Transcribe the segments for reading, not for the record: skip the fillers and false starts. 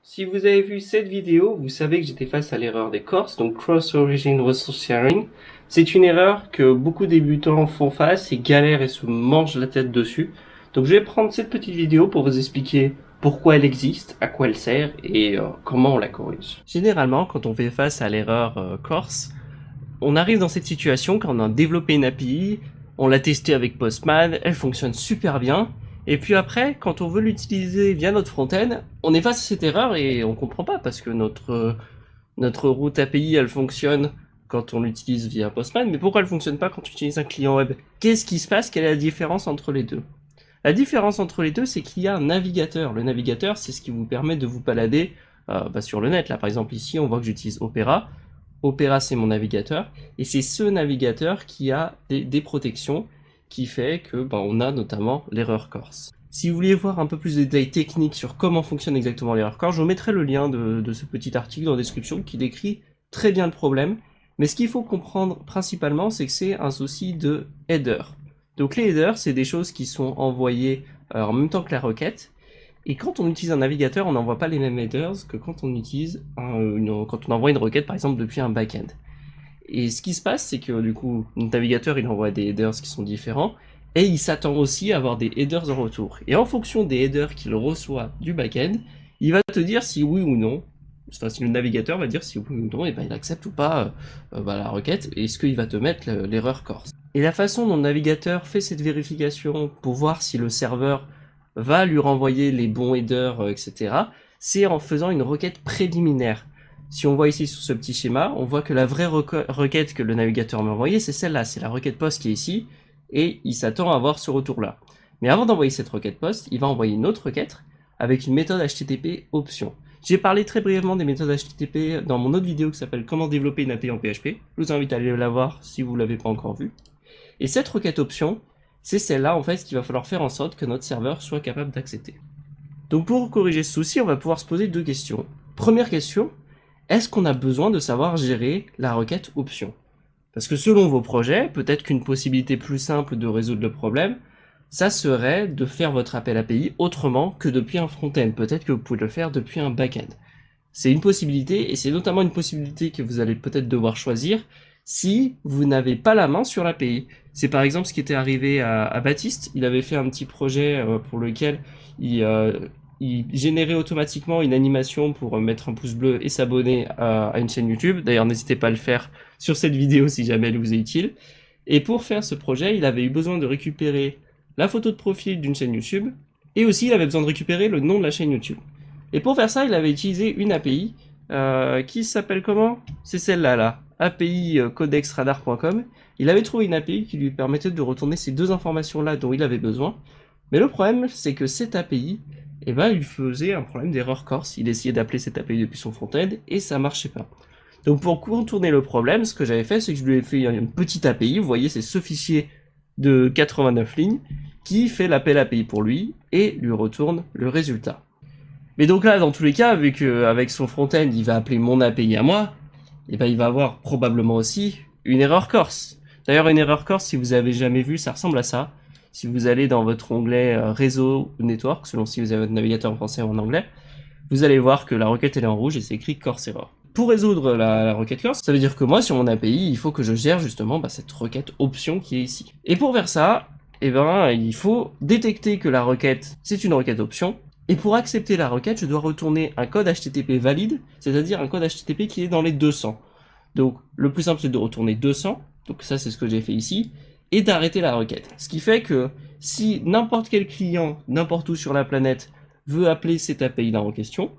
Si vous avez vu cette vidéo, vous savez que j'étais face à l'erreur des CORS, donc Cross Origin Resource Sharing. C'est une erreur que beaucoup de débutants font face et galèrent et se mangent la tête dessus. Donc je vais prendre cette petite vidéo pour vous expliquer pourquoi elle existe, à quoi elle sert et comment on la corrige. Généralement, quand on fait face à l'erreur CORS, on arrive dans cette situation quand on a développé une API, on l'a testée avec Postman, elle fonctionne super bien. Et puis après, quand on veut l'utiliser via notre front-end, on est face à cette erreur et on comprend pas parce que notre route API, elle fonctionne quand on l'utilise via Postman, mais pourquoi elle fonctionne pas quand tu utilises un client web? Qu'est-ce qui se passe? Quelle est la différence entre les deux? La différence entre les deux, c'est qu'il y a un navigateur. Le navigateur, c'est ce qui vous permet de vous balader sur le net. Là, par exemple, ici, on voit que j'utilise Opera. Opera, c'est mon navigateur, et c'est ce navigateur qui a des protections qui fait que on a notamment l'erreur CORS. Si vous voulez voir un peu plus de détails techniques sur comment fonctionne exactement l'erreur CORS, je vous mettrai le lien de ce petit article dans la description qui décrit très bien le problème. Mais ce qu'il faut comprendre principalement, c'est que c'est un souci de header. Donc les headers, c'est des choses qui sont envoyées en même temps que la requête. Et quand on utilise un navigateur, on n'envoie pas les mêmes headers que quand on utilise quand on envoie une requête par exemple depuis un backend. Et ce qui se passe, c'est que du coup, notre navigateur, il envoie des headers qui sont différents, et il s'attend aussi à avoir des headers en retour. Et en fonction des headers qu'il reçoit du backend, il va te dire si oui ou non, enfin si le navigateur va dire si oui ou non, et il accepte ou pas la requête, et est-ce qu'il va te mettre l'erreur CORS. Et la façon dont le navigateur fait cette vérification pour voir si le serveur va lui renvoyer les bons headers, etc., c'est en faisant une requête préliminaire. Si on voit ici sur ce petit schéma, on voit que la vraie requête que le navigateur m'a envoyée, c'est celle-là, c'est la requête post qui est ici, et il s'attend à avoir ce retour-là. Mais avant d'envoyer cette requête post, il va envoyer une autre requête avec une méthode HTTP option. J'ai parlé très brièvement des méthodes HTTP dans mon autre vidéo qui s'appelle Comment développer une API en PHP. Je vous invite à aller la voir si vous ne l'avez pas encore vue. Et cette requête option, c'est celle-là en fait qu'il va falloir faire en sorte que notre serveur soit capable d'accepter. Donc pour corriger ce souci, on va pouvoir se poser deux questions. Première question, est-ce qu'on a besoin de savoir gérer la requête option? Parce que selon vos projets, peut-être qu'une possibilité plus simple de résoudre le problème, ça serait de faire votre appel API autrement que depuis un front-end. Peut-être que vous pouvez le faire depuis un back-end. C'est une possibilité, et c'est notamment une possibilité que vous allez peut-être devoir choisir si vous n'avez pas la main sur l'API. C'est par exemple ce qui était arrivé à Baptiste. Il avait fait un petit projet pour lequel il générait automatiquement une animation pour mettre un pouce bleu et s'abonner à une chaîne YouTube. D'ailleurs, n'hésitez pas à le faire sur cette vidéo si jamais elle vous est utile. Et pour faire ce projet, il avait eu besoin de récupérer la photo de profil d'une chaîne YouTube, et aussi il avait besoin de récupérer le nom de la chaîne YouTube. Et pour faire ça, il avait utilisé une API qui s'appelle comment? C'est celle-là, là, API codexradar.com. Il avait trouvé une API qui lui permettait de retourner ces deux informations-là dont il avait besoin. Mais le problème, c'est que cette API, il faisait un problème d'erreur CORS. Il essayait d'appeler cette API depuis son front-end et ça marchait pas. Donc pour contourner le problème, ce que j'avais fait, c'est que je lui ai fait une petite API. Vous voyez, c'est ce fichier de 89 lignes qui fait l'appel API pour lui et lui retourne le résultat. Mais donc là, dans tous les cas, vu qu'avec son front-end, il va appeler mon API à moi, il va avoir probablement aussi une erreur CORS. D'ailleurs, une erreur CORS, si vous avez jamais vu, ça ressemble à ça. Si vous allez dans votre onglet réseau ou network, selon si vous avez votre navigateur en français ou en anglais, vous allez voir que la requête elle est en rouge et c'est écrit CORS error. Pour résoudre la requête CORS, ça veut dire que moi sur mon API, il faut que je gère justement cette requête option qui est ici. Et pour faire ça, il faut détecter que la requête c'est une requête option. Et pour accepter la requête, je dois retourner un code HTTP valide, c'est-à-dire un code HTTP qui est dans les 200. Donc le plus simple c'est de retourner 200, donc ça c'est ce que j'ai fait ici, et d'arrêter la requête. Ce qui fait que si n'importe quel client, n'importe où sur la planète, veut appeler cette API là en question,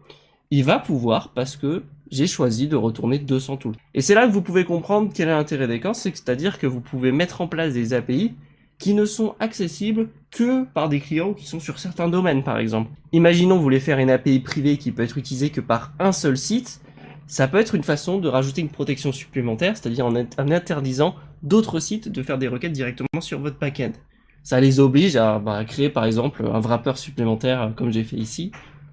il va pouvoir parce que j'ai choisi de retourner 200 tout. Et c'est là que vous pouvez comprendre quel est l'intérêt des CORS, c'est-à-dire que vous pouvez mettre en place des API qui ne sont accessibles que par des clients qui sont sur certains domaines par exemple. Imaginons vous voulez faire une API privée qui peut être utilisée que par un seul site, ça peut être une façon de rajouter une protection supplémentaire, c'est-à-dire en interdisant d'autres sites de faire des requêtes directement sur votre backend. Ça les oblige à créer par exemple un wrapper supplémentaire comme j'ai fait ici,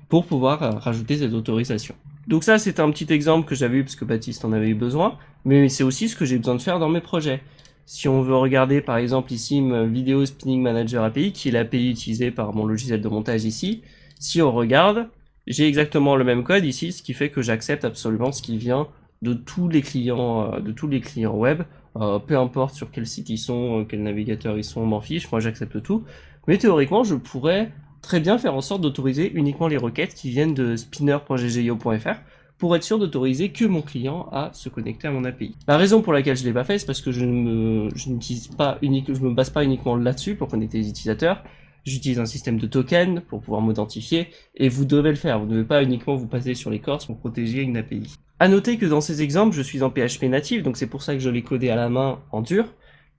pour pouvoir rajouter cette autorisation. Donc ça c'est un petit exemple que j'avais eu parce que Baptiste en avait eu besoin, mais c'est aussi ce que j'ai besoin de faire dans mes projets. Si on veut regarder par exemple ici Video Spinning Manager API, qui est l'API utilisée par mon logiciel de montage ici, si on regarde, j'ai exactement le même code ici, ce qui fait que j'accepte absolument ce qui vient de tous les clients web, peu importe sur quel site ils sont, quel navigateur ils sont, on m'en fiche, moi j'accepte tout. Mais théoriquement, je pourrais très bien faire en sorte d'autoriser uniquement les requêtes qui viennent de spinner.ggio.fr pour être sûr d'autoriser que mon client à se connecter à mon API. La raison pour laquelle je l'ai pas fait, c'est parce que je me base pas uniquement là-dessus pour connecter les utilisateurs. J'utilise un système de token pour pouvoir m'identifier, et vous devez le faire. Vous ne devez pas uniquement vous baser sur les corses pour protéger une API. À noter que dans ces exemples, je suis en PHP natif, donc c'est pour ça que je l'ai codé à la main en dur.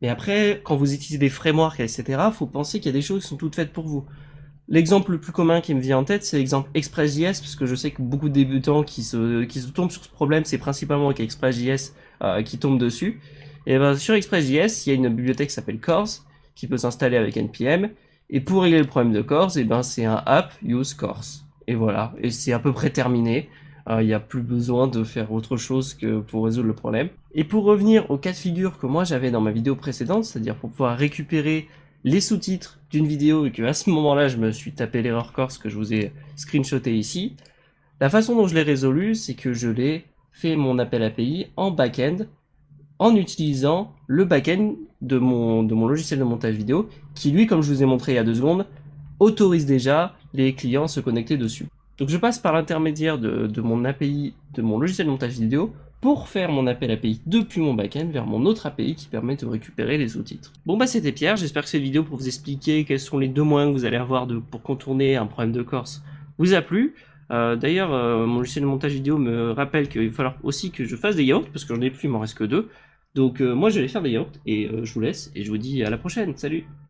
Mais après, quand vous utilisez des frameworks, etc., faut penser qu'il y a des choses qui sont toutes faites pour vous. L'exemple le plus commun qui me vient en tête, c'est l'exemple Express.js, parce que je sais que beaucoup de débutants qui se tombent sur ce problème, c'est principalement avec Express.js qui tombent dessus. Et ben, sur Express.js, il y a une bibliothèque qui s'appelle Cors, qui peut s'installer avec NPM. Et pour régler le problème de Cors, et ben, c'est un app use Cors. Et voilà, et c'est à peu près terminé. Il n'y a plus besoin de faire autre chose que pour résoudre le problème. Et pour revenir au cas de figure que moi j'avais dans ma vidéo précédente, c'est-à-dire pour pouvoir récupérer les sous-titres d'une vidéo et que à ce moment-là je me suis tapé l'erreur Corse que je vous ai screenshoté ici, la façon dont je l'ai résolu, c'est que je l'ai fait mon appel API en back-end en utilisant le back-end de mon logiciel de montage vidéo qui lui, comme je vous ai montré il y a 2 secondes, autorise déjà les clients à se connecter dessus. Donc je passe par l'intermédiaire de mon API, de mon logiciel de montage vidéo, pour faire mon appel API depuis mon backend vers mon autre API qui permet de récupérer les sous-titres. Bon bah c'était Pierre, j'espère que cette vidéo pour vous expliquer quels sont les 2 moyens que vous allez avoir pour contourner un problème de Corse vous a plu. D'ailleurs, mon logiciel de montage vidéo me rappelle qu'il va falloir aussi que je fasse des yaourts, parce que j'en ai plus, il m'en reste que 2. Donc moi je vais aller faire des yaourts, et je vous laisse, et je vous dis à la prochaine, salut!